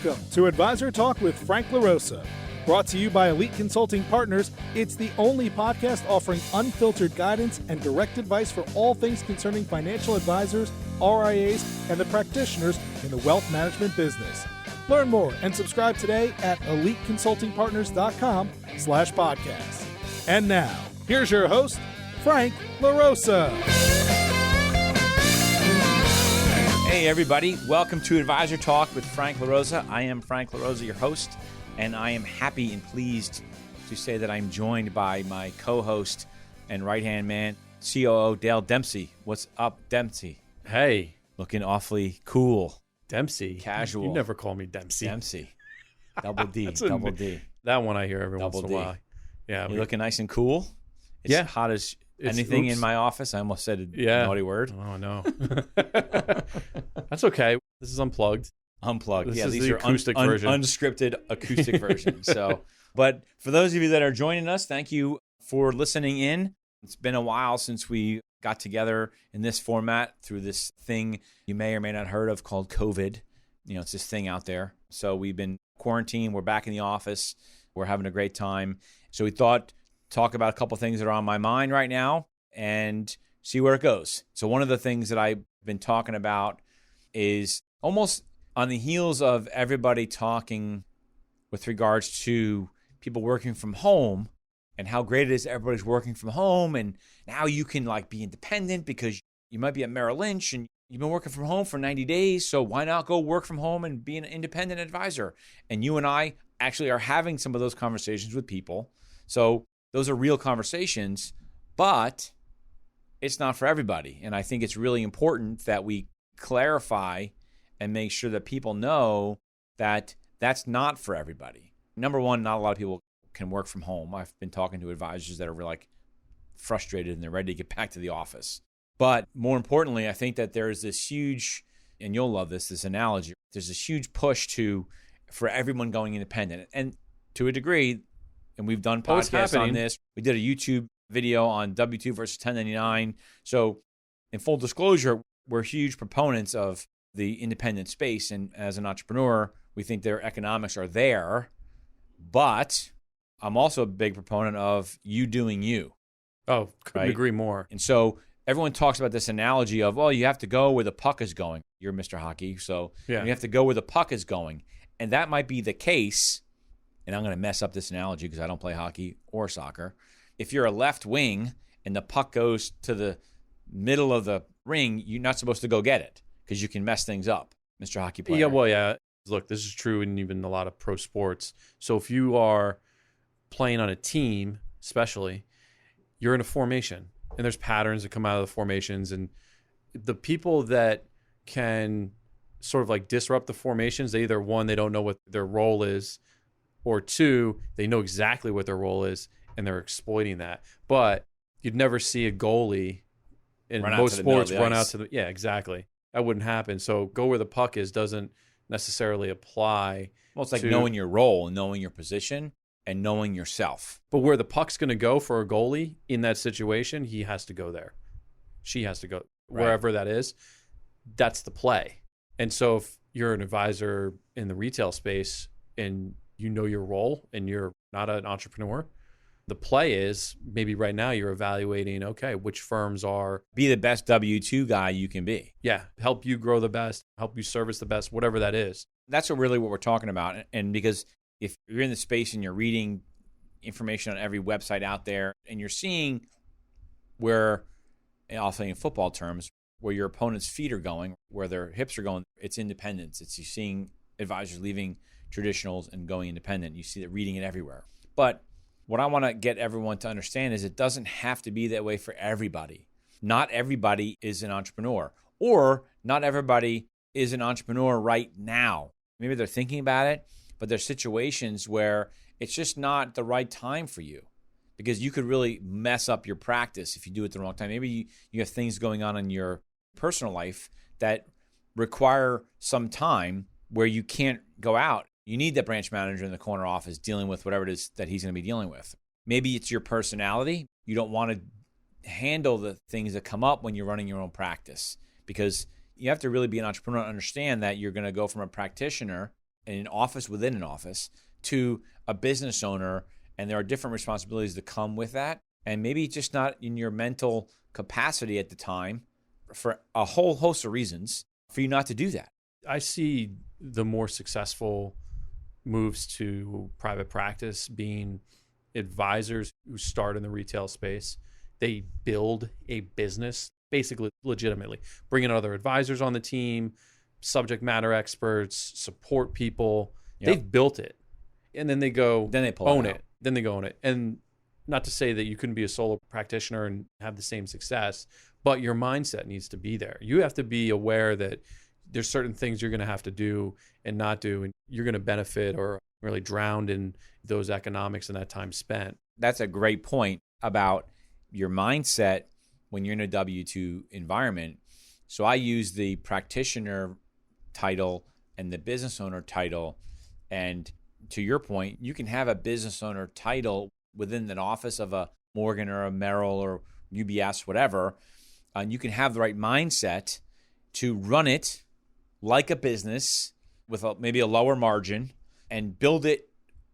Welcome to Advisor Talk with Frank LaRosa. Brought to you by Elite Consulting Partners, it's the only podcast offering unfiltered guidance and direct advice for all things concerning financial advisors, RIAs, and the practitioners in the wealth management business. Learn more and subscribe today at eliteconsultingpartners.com/podcast. And now, here's your host, Frank LaRosa. Hey everybody, welcome to Advisor Talk with Frank LaRosa. I am Frank LaRosa, your host, and I am happy and pleased to say that I'm joined by my co-host and right-hand man, COO Dale Dempsey. What's up, Dempsey? Hey. Looking awfully cool. Dempsey. Casual. You never call me Dempsey. Dempsey. Double D. Double D. That one I hear every Double once in a while. Yeah. You looking nice and cool? It's hot as anything in my office. I almost said a naughty word. Oh, no. That's okay. This is unplugged. Unplugged. This yeah, is these the are acoustic version. Unscripted acoustic version. So, but for those of you that are joining us, thank you for listening in. It's been a while since we got together in this format through this thing you may or may not heard of called COVID. You know, it's this thing out there. So we've been quarantined. We're back in the office. We're having a great time. So we thought talk about a couple things that are on my mind right now and see where it goes. So one of the things that I've been talking about is almost on the heels of everybody talking with regards to people working from home and how great it is everybody's working from home, and now you can like be independent because you might be at Merrill Lynch and you've been working from home for 90 days, so why not go work from home and be an independent advisor? And you and I actually are having some of those conversations with people. So those are real conversations, but it's not for everybody. And I think it's really important that we clarify and make sure that people know that that's not for everybody. Number one, not a lot of people can work from home. I've been talking to advisors that are like frustrated and they're ready to get back to the office. But more importantly, I think that there's this huge, and you'll love this analogy, there's this huge push for everyone going independent. And to a degree, and we've done podcasts on this. We did a YouTube video on W-2 versus 1099. So in full disclosure, we're huge proponents of the independent space. And as an entrepreneur, we think their economics are there. But I'm also a big proponent of you doing you. Oh, couldn't agree more. And so everyone talks about this analogy of, well, you have to go where the puck is going. You're Mr. Hockey, so you have to go where the puck is going. And that might be the case. And I'm going to mess up this analogy because I don't play hockey or soccer. If you're a left wing and the puck goes to the middle of the ring, you're not supposed to go get it because you can mess things up, Mr. Hockey player. Yeah, well, yeah. Look, this is true in even a lot of pro sports. So if you are playing on a team, especially, you're in a formation. And there's patterns that come out of the formations. And the people that can sort of like disrupt the formations, they either, one, they don't know what their role is, or two, they know exactly what their role is and they're exploiting that. But you'd never see a goalie in most sports run out to the, yeah, exactly. That wouldn't happen. So go where the puck is doesn't necessarily apply. Well, it's like knowing your role and knowing your position and knowing yourself. But where the puck's going to go for a goalie in that situation, he has to go there. She has to go wherever that is. That's the play. And so if you're an advisor in the retail space and you know your role and you're not an entrepreneur, the play is maybe right now you're evaluating, okay, which firms are... Be the best W-2 guy you can be. Yeah, help you grow the best, help you service the best, whatever that is. That's what we're talking about. And because if you're in the space and you're reading information on every website out there and you're seeing where, I'll say in football terms, where your opponent's feet are going, where their hips are going, it's independence. It's you seeing advisors leaving traditionals and going independent. You see that reading it everywhere. But what I want to get everyone to understand is it doesn't have to be that way for everybody. Not everybody is an entrepreneur, or not everybody is an entrepreneur right now. Maybe they're thinking about it, but there's situations where it's just not the right time for you because you could really mess up your practice if you do it the wrong time. Maybe you have things going on in your personal life that require some time where you can't go out. You need that branch manager in the corner office dealing with whatever it is that he's going to be dealing with. Maybe it's your personality. You don't want to handle the things that come up when you're running your own practice because you have to really be an entrepreneur and understand that you're going to go from a practitioner in an office within an office to a business owner, and there are different responsibilities that come with that, and maybe just not in your mental capacity at the time for a whole host of reasons for you not to do that. I see the more successful moves to private practice being advisors who start in the retail space. They build a business basically legitimately, bringing other advisors on the team, subject matter experts, support people. Yep. They've built it. And then they go Then they pull own it out. it. Then they go own it. And not to say that you couldn't be a solo practitioner and have the same success, but your mindset needs to be there. You have to be aware that there's certain things you're going to have to do and not do, and you're going to benefit or really drown in those economics and that time spent. That's a great point about your mindset when you're in a W-2 environment. So I use the practitioner title and the business owner title. And to your point, you can have a business owner title within an office of a Morgan or a Merrill or UBS, whatever. And you can have the right mindset to run it like a business with maybe a lower margin and build it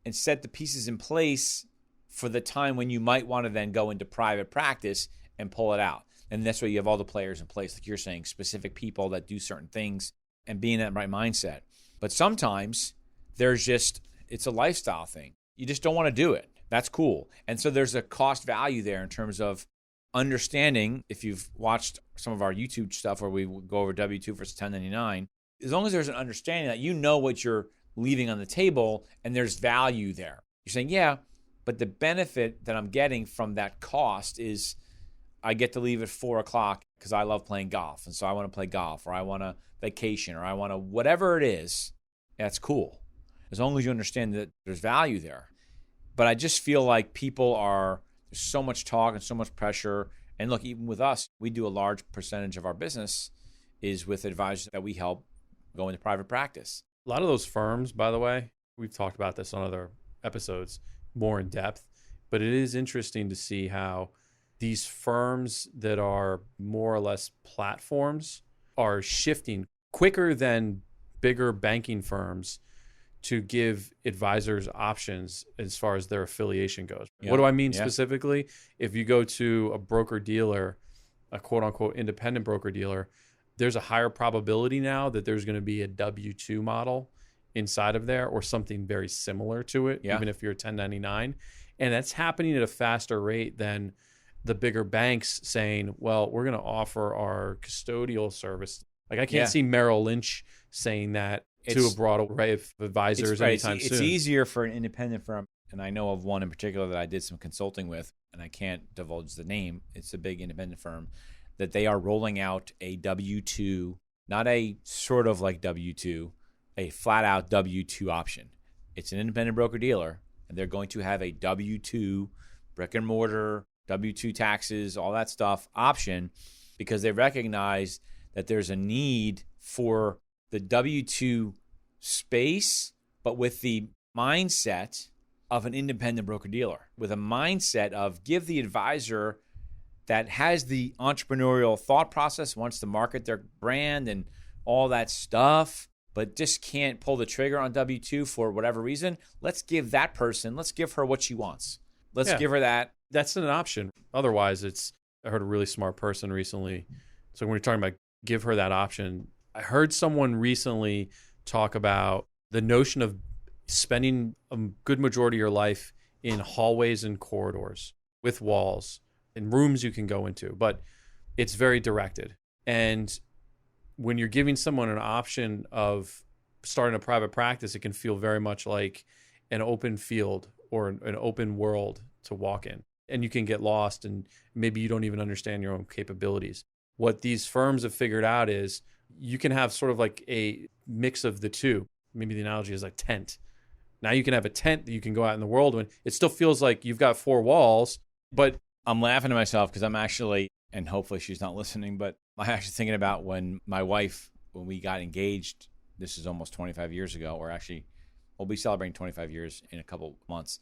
and set the pieces in place for the time when you might want to then go into private practice and pull it out. And that's why you have all the players in place, like you're saying, specific people that do certain things and be in that right mindset. But sometimes it's a lifestyle thing. You just don't want to do it. That's cool. And so there's a cost value there in terms of understanding. If you've watched some of our YouTube stuff where we go over W-2 versus 1099, as long as there's an understanding that you know what you're leaving on the table and there's value there. You're saying, yeah, but the benefit that I'm getting from that cost is I get to leave at 4 o'clock because I love playing golf. And so I want to play golf, or I want to vacation, or I want to whatever it is. That's cool. As long as you understand that there's value there. But I just feel like there's so much talk and so much pressure. And look, even with us, we do a large percentage of our business is with advisors that we help go into private practice. A lot of those firms, by the way, we've talked about this on other episodes more in depth, but it is interesting to see how these firms that are more or less platforms are shifting quicker than bigger banking firms to give advisors options as far as their affiliation goes. Yeah. What do I mean specifically? If you go to a broker-dealer, a quote-unquote independent broker-dealer, there's a higher probability now that there's going to be a W-2 model inside of there or something very similar to it, even if you're a 1099. And that's happening at a faster rate than the bigger banks saying, well, we're going to offer our custodial service. Like I can't see Merrill Lynch saying that to a broad array of advisors anytime soon. It's easier for an independent firm, and I know of one in particular that I did some consulting with, and I can't divulge the name. It's a big independent firm that they are rolling out a W-2, not a sort of like W-2, a flat-out W-2 option. It's an independent broker-dealer, and they're going to have a W-2 brick-and-mortar, W-2 taxes, all that stuff option because they recognize that there's a need for the W-2 space, but with the mindset of an independent broker-dealer, with a mindset of give the advisor that has the entrepreneurial thought process, wants to market their brand and all that stuff, but just can't pull the trigger on W-2 for whatever reason. Let's give her what she wants. Let's give her that. That's an option. Otherwise, I heard a really smart person recently. So when we're talking about give her that option, I heard someone recently talk about the notion of spending a good majority of your life in hallways and corridors with walls and rooms you can go into, but it's very directed. And when you're giving someone an option of starting a private practice, it can feel very much like an open field or an open world to walk in. And you can get lost and maybe you don't even understand your own capabilities. What these firms have figured out is you can have sort of like a mix of the two. Maybe the analogy is like tent. Now you can have a tent that you can go out in the world when it still feels like you've got four walls, but I'm laughing to myself because I'm actually, and hopefully she's not listening, but I'm actually thinking about when my wife, when we got engaged, this is almost 25 years ago, or actually we'll be celebrating 25 years in a couple months.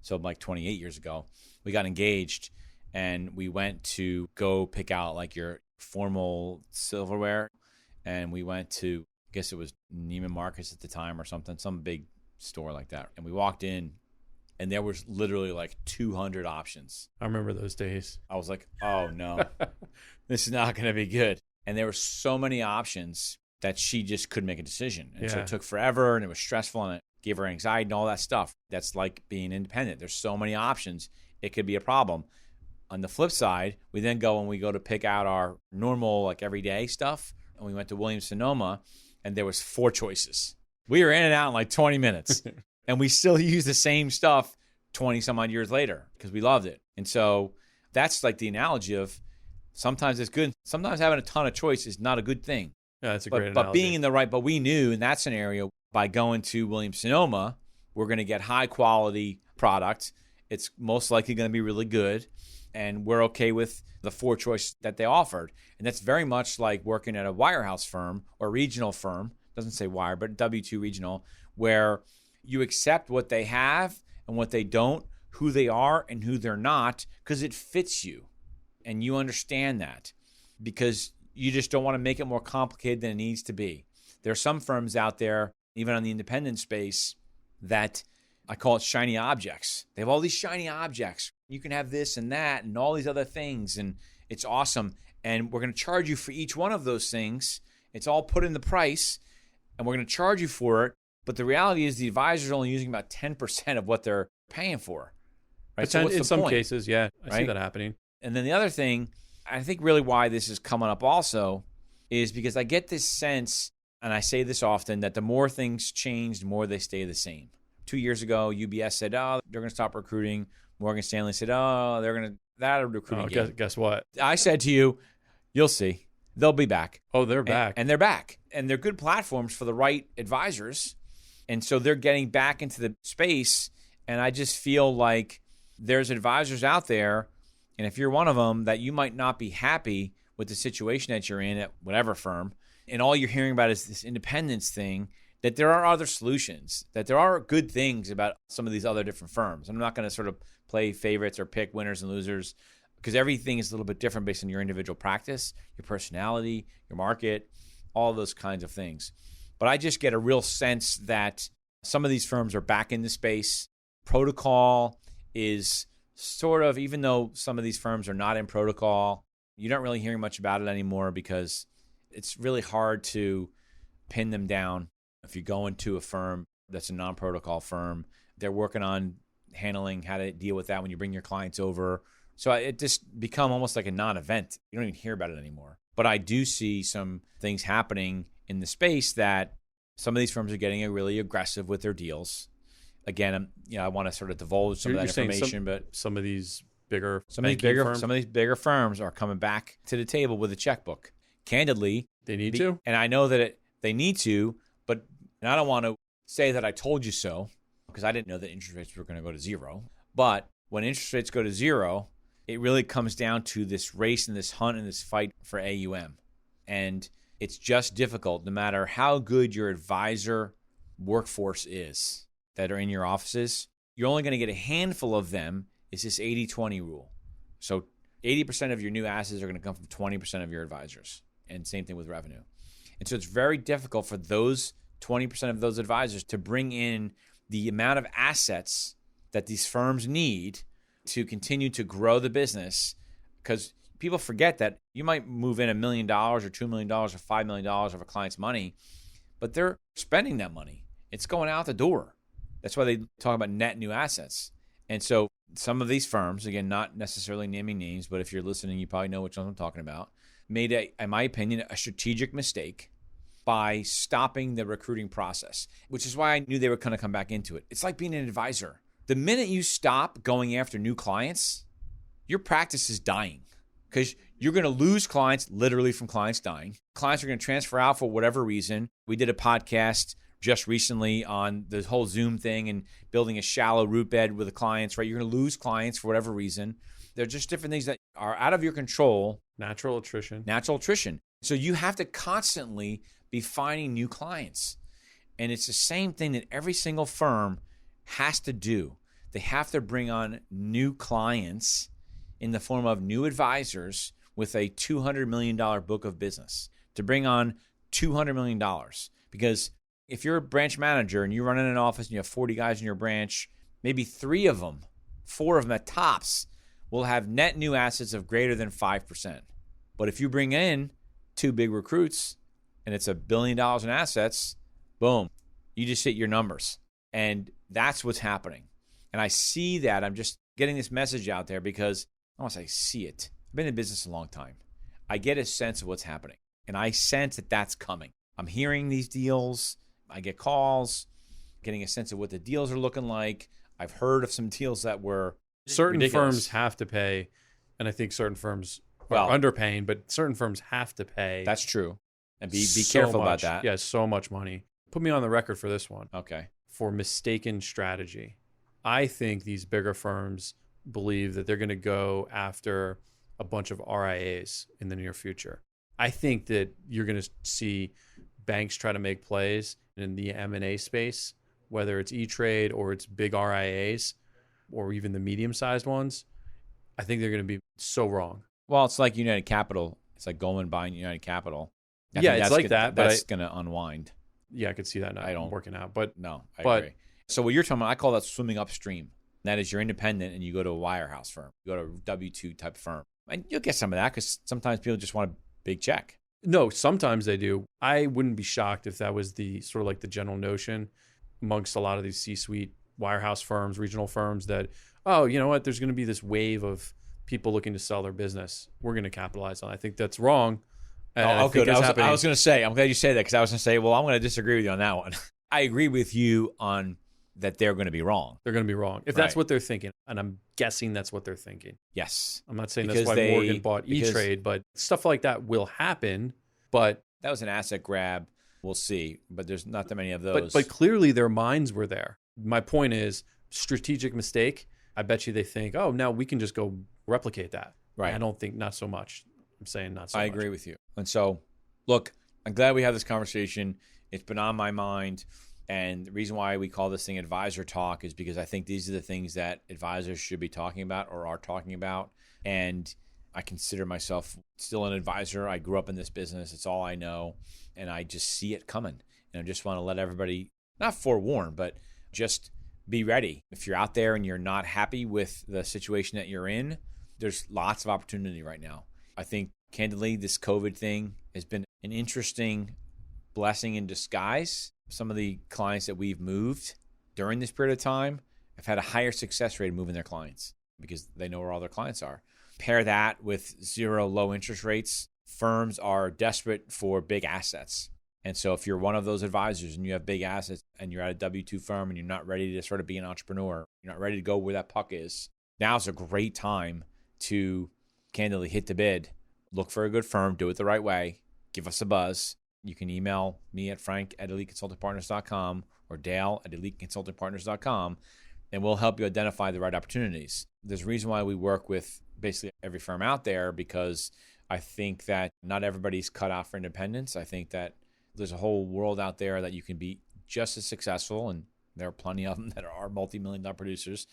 So like 28 years ago, we got engaged and we went to go pick out like your formal silverware. And we went to I guess it was Neiman Marcus at the time or something, some big store like that. And we walked in, and there was literally like 200 options. I remember those days. I was like, oh no, this is not going to be good. And there were so many options that she just couldn't make a decision. And so it took forever, and it was stressful, and it gave her anxiety and all that stuff. That's like being independent. There's so many options. It could be a problem. On the flip side, we then go and we go to pick out our normal, like everyday stuff. And we went to Williams-Sonoma, and there was 4 choices. We were in and out in like 20 minutes. And we still use the same stuff 20 some odd years later because we loved it. And so that's like the analogy of sometimes it's good. Sometimes having a ton of choice is not a good thing. Yeah, that's a great analogy. But being in the right, but we knew in that scenario by going to Williams-Sonoma, we're going to get high quality product. It's most likely going to be really good. And we're okay with the 4 choices that they offered. And that's very much like working at a wirehouse firm or regional firm. Doesn't say wire, but W2 regional, where you accept what they have and what they don't, who they are and who they're not, because it fits you. And you understand that because you just don't want to make it more complicated than it needs to be. There are some firms out there, even on the independent space, that I call it shiny objects. They have all these shiny objects. You can have this and that and all these other things, and it's awesome. And we're going to charge you for each one of those things. It's all put in the price, and we're going to charge you for it. But the reality is the advisor's only using about 10% of what they're paying for. Right? So in some cases, yeah, I see that happening. And then the other thing, I think really why this is coming up also is because I get this sense, and I say this often, that the more things change, the more they stay the same. 2 years ago, UBS said, oh, they're going to stop recruiting. Morgan Stanley said, oh, they're going to, that'll recruiting again. Guess what? I said to you, you'll see. They'll be back. Oh, they're back. And they're back. And they're good platforms for the right advisors. And so they're getting back into the space. And I just feel like there's advisors out there, and if you're one of them, that you might not be happy with the situation that you're in at whatever firm, and all you're hearing about is this independence thing, that there are other solutions, that there are good things about some of these other different firms. I'm not going to sort of play favorites or pick winners and losers because everything is a little bit different based on your individual practice, your personality, your market, all those kinds of things. But I just get a real sense that some of these firms are back in the space. Protocol is sort of, even though some of these firms are not in protocol, you're not really hearing much about it anymore because it's really hard to pin them down. If you go into a firm that's a non-protocol firm, they're working on handling how to deal with that when you bring your clients over. So it just become almost like a non-event. You don't even hear about it anymore. But I do see some things happening in the space that some of these firms are getting really aggressive with their deals. Again, I want to sort of divulge some of that information, but some of these bigger firms are coming back to the table with a checkbook. Candidly, they need to, and I know that they need to, but I don't want to say that I told you so because I didn't know that interest rates were going to go to zero. But when interest rates go to zero, it really comes down to this race and this hunt and this fight for AUM, and it's just difficult. No matter how good your advisor workforce is that are in your offices, you're only going to get a handful of them. It's this 80-20 rule. So 80% of your new assets are going to come from 20% of your advisors. And same thing with revenue. And so it's very difficult for those 20% of those advisors to bring in the amount of assets that these firms need to continue to grow the business, because people forget that you might move in $1 million or $2 million or $5 million of a client's money, but they're spending that money. It's going out the door. That's why they talk about net new assets. And so some of these firms, again, not necessarily naming names, but if you're listening, you probably know which ones I'm talking about, made, in my opinion, a strategic mistake by stopping the recruiting process, which is why I knew they were going to come back into it. It's like being an advisor. The minute you stop going after new clients, your practice is dying because you're going to lose clients literally from clients dying. Clients are going to transfer out for whatever reason. We did a podcast just recently on the whole Zoom thing and building a shallow root bed with the clients, right? You're going to lose clients for whatever reason. They're just different things that are out of your control. Natural attrition. So you have to constantly be finding new clients. And it's the same thing that every single firm has to do. They have to bring on new clients in the form of new advisors with a $200 million book of business to bring on $200 million. Because if you're a branch manager and you run in an office and you have 40 guys in your branch, maybe 3 of them, 4 of them at tops, will have net new assets of greater than 5%. But if you bring in 2 big recruits and it's $1 billion in assets, boom, you just hit your numbers. And that's what's happening. And I see that. I'm just getting this message out there because I want to say see it. I've been in business a long time. I get a sense of what's happening. And I sense that that's coming. I'm hearing these deals. I get calls, getting a sense of what the deals are looking like. I've heard of some deals that were certain ridiculous. Firms have to pay, and I think certain firms are underpaying, but certain firms have to pay. That's true. And be so careful much, about that. Yeah, so much money. Put me on the record for this one. Okay. For mistaken strategy. I think these bigger firms believe that they're going to go after a bunch of RIAs in the near future. I think that you're going to see banks try to make plays in the M&A space, whether it's E-Trade or it's big RIAs or even the medium-sized ones. I think they're going to be so wrong. Well, it's like United Capital. It's like Goldman buying United Capital. Yeah, it's like that. But that's going to unwind. Yeah, I could see that not working out. But no, I agree. So what you're talking about, I call that swimming upstream. That is, you're independent and you go to a wirehouse firm. You go to a W-2 type firm. And you'll get some of that because sometimes people just want a big check. No, sometimes they do. I wouldn't be shocked if that was the sort of like the general notion amongst a lot of these C-suite wirehouse firms, regional firms that, oh, you know what, there's going to be this wave of people looking to sell their business. We're going to capitalize on it. I think that's wrong. Good. I was going to say, I'm glad you say that because I was going to say, well, I'm going to disagree with you on that one. I agree with you on that they're going to be wrong. They're going to be wrong. If that's what they're thinking, and I'm guessing that's what they're thinking. Yes. I'm not saying that's why Morgan bought E-Trade, but stuff like that will happen. But that was an asset grab. We'll see. But there's not that many of those. But clearly their minds were there. My point is, strategic mistake. I bet you they think, oh, now we can just go replicate that. Right. I don't think not so much. I'm saying not so much. I agree with you. And so, look, I'm glad we had this conversation. It's been on my mind. And the reason why we call this thing Advisor Talk is because I think these are the things that advisors should be talking about or are talking about. And I consider myself still an advisor. I grew up in this business. It's all I know. And I just see it coming. And I just want to let everybody, not forewarn, but just be ready. If you're out there and you're not happy with the situation that you're in, there's lots of opportunity right now. I think, candidly, this COVID thing has been an interesting blessing in disguise. Some of the clients that we've moved during this period of time have had a higher success rate of moving their clients because they know where all their clients are. Pair that with 0 low interest rates. Firms are desperate for big assets. And so if you're one of those advisors and you have big assets and you're at a W-2 firm and you're not ready to sort of be an entrepreneur, you're not ready to go where that puck is, now's a great time to candidly hit the bid, look for a good firm, do it the right way, give us a buzz. You can email me at frank@eliteconsultingpartners.com or dale@eliteconsultingpartners.com, and we'll help you identify the right opportunities. There's a reason why we work with basically every firm out there because I think that not everybody's cut out for independence. I think that there's a whole world out there that you can be just as successful, and there are plenty of them that are multi-million-dollar producers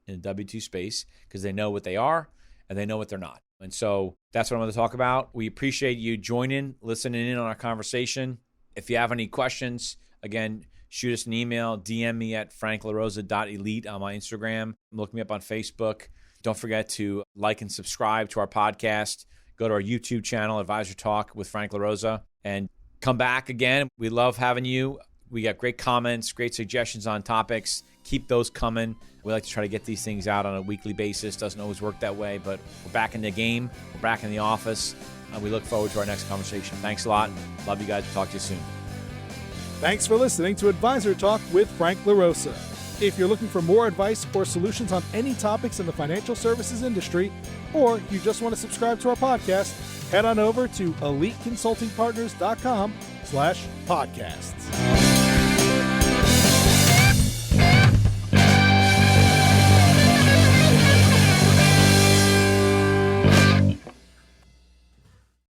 in the W-2 space because they know what they are and they know what they're not. And so that's what I'm going to talk about. We appreciate you joining, listening in on our conversation. If you have any questions, again, shoot us an email, DM me at franklarosa.elite on my Instagram. Look me up on Facebook. Don't forget to like and subscribe to our podcast. Go to our YouTube channel, Advisor Talk with Frank LaRosa, and come back again. We love having you. We got great comments, great suggestions on topics. Keep those coming. We like to try to get these things out on a weekly basis. Doesn't always work that way, but we're back in the game. We're back in the office. And we look forward to our next conversation. Thanks a lot. Love you guys. We'll talk to you soon. Thanks for listening to Advisor Talk with Frank LaRosa. If you're looking for more advice or solutions on any topics in the financial services industry, or you just want to subscribe to our podcast, head on over to eliteconsultingpartners.com/podcasts.